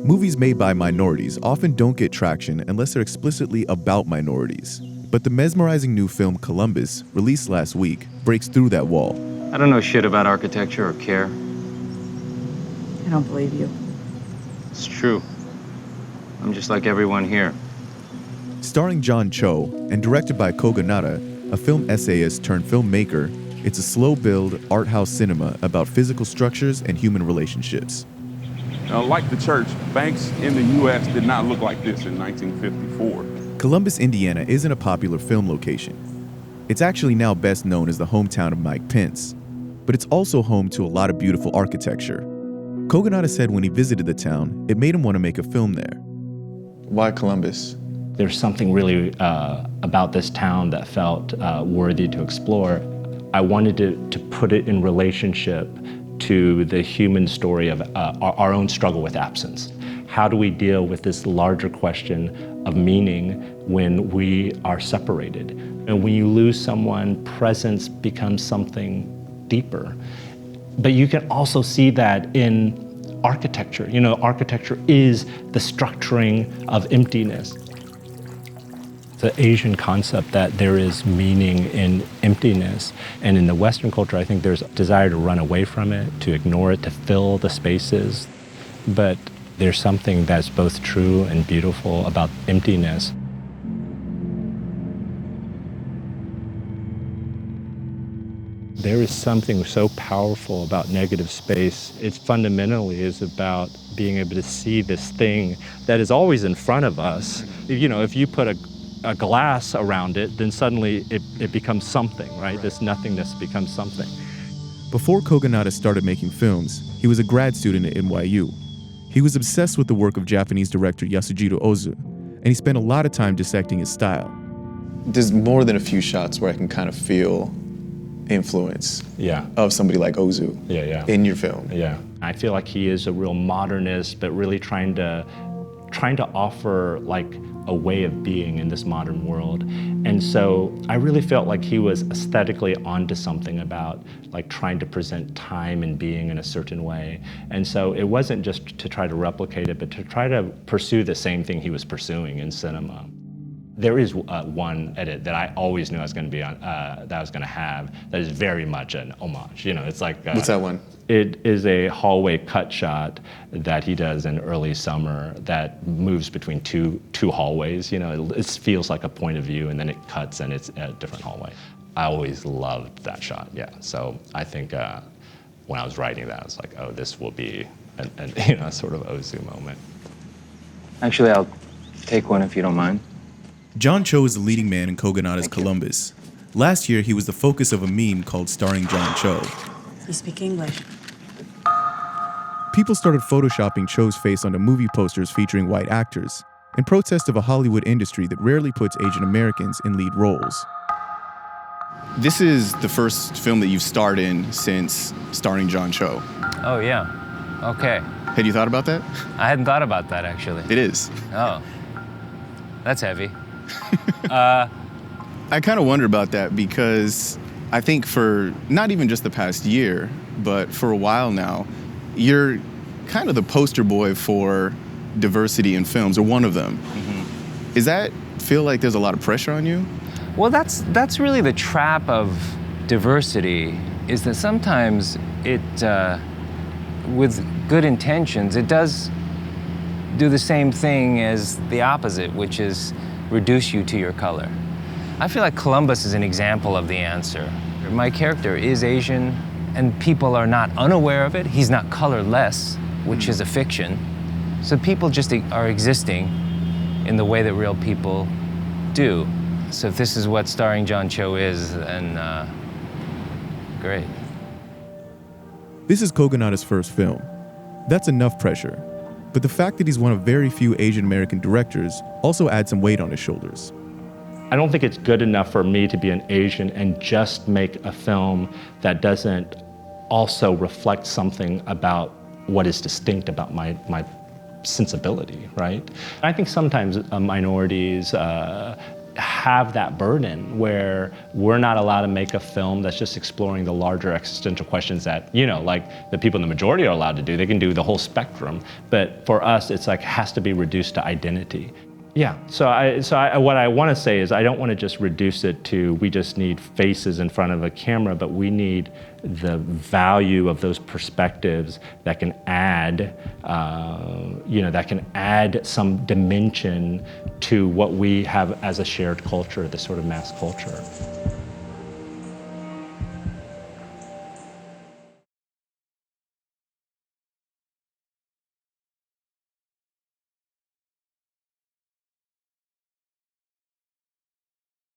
Movies made by minorities often don't get traction unless they're explicitly about minorities. But the mesmerizing new film Columbus, released last week, breaks through that wall. I don't know shit about architecture or care. I don't believe you. It's true. I'm just like everyone here. Starring John Cho and directed by Kogonada, a film essayist turned filmmaker, it's a slow-build, art house cinema about physical structures and human relationships. Like the church, banks in the U.S. did not look like this in 1954. Columbus, Indiana isn't a popular film location. It's actually now best known as the hometown of Mike Pence, but it's also home to a lot of beautiful architecture. Kogonada said when he visited the town, it made him want to make a film there. Why Columbus? There's something really about this town that felt worthy to explore. I wanted to put it in relationship to the human story of our own struggle with absence. How do we deal with this larger question of meaning when we are separated? And when you lose someone, presence becomes something deeper. But you can also see that in architecture. You know, architecture is the structuring of emptiness. The Asian concept that there is meaning in emptiness. And in the Western culture, I think there's a desire to run away from it, to ignore it, to fill the spaces. But there's something that's both true and beautiful about emptiness. There is something so powerful about negative space. It fundamentally is about being able to see this thing that is always in front of us. You know, if you put a glass around it, then suddenly it becomes something, right? This nothingness becomes something. Before Kogonada started making films, he was a grad student at NYU. He was obsessed with the work of Japanese director Yasujiro Ozu, and he spent a lot of time dissecting his style. There's more than a few shots where I can kind of feel influence of somebody like Ozu in your film. Yeah, I feel like he is a real modernist, but really trying to offer like a way of being in this modern world. And so I really felt like he was aesthetically onto something about like trying to present time and being in a certain way. And so it wasn't just to try to replicate it, but to try to pursue the same thing he was pursuing in cinema. There is one edit that I always knew I was going to be on, that I was going to have, that is very much an homage. You know, it's like what's that one? It is a hallway cut shot that he does in early summer that moves between two hallways. You know, it feels like a point of view, and then it cuts and it's a different hallway. I always loved that shot. Yeah, so I think when I was writing that, I was like, oh, this will be a sort of Ozu moment. Actually, I'll take one if you don't mind. John Cho is the leading man in Kogonada's Columbus. Last year, he was the focus of a meme called Starring John Cho. You speak English. People started photoshopping Cho's face onto movie posters featuring white actors, in protest of a Hollywood industry that rarely puts Asian Americans in lead roles. This is the first film that you've starred in since Starring John Cho. Oh, yeah. Okay. Had you thought about that? I hadn't thought about that, actually. It is. Oh. That's heavy. I kind of wonder about that because I think for not even just the past year, but for a while now, you're kind of the poster boy for diversity in films, or one of them. Mm-hmm. Does that feel like there's a lot of pressure on you? Well, that's really the trap of diversity, is that sometimes it, with good intentions, it does do the same thing as the opposite, which is reduce you to your color. I feel like Columbus is an example of the answer. My character is Asian, and people are not unaware of it. He's not colorless, which is a fiction. So people just are existing in the way that real people do. So if this is what Starring John Cho is, then great. This is Kogonada's first film. That's enough pressure. But the fact that he's one of very few Asian American directors also adds some weight on his shoulders. I don't think it's good enough for me to be an Asian and just make a film that doesn't also reflect something about what is distinct about my sensibility, right? I think sometimes minorities, have that burden where we're not allowed to make a film that's just exploring the larger existential questions that, like the people in the majority are allowed to do. They can do the whole spectrum. But for us, it's like has to be reduced to identity. Yeah, so what I want to say is I don't want to just reduce it to we just need faces in front of a camera, but we need the value of those perspectives that can add, that can add some dimension to what we have as a shared culture, this sort of mass culture.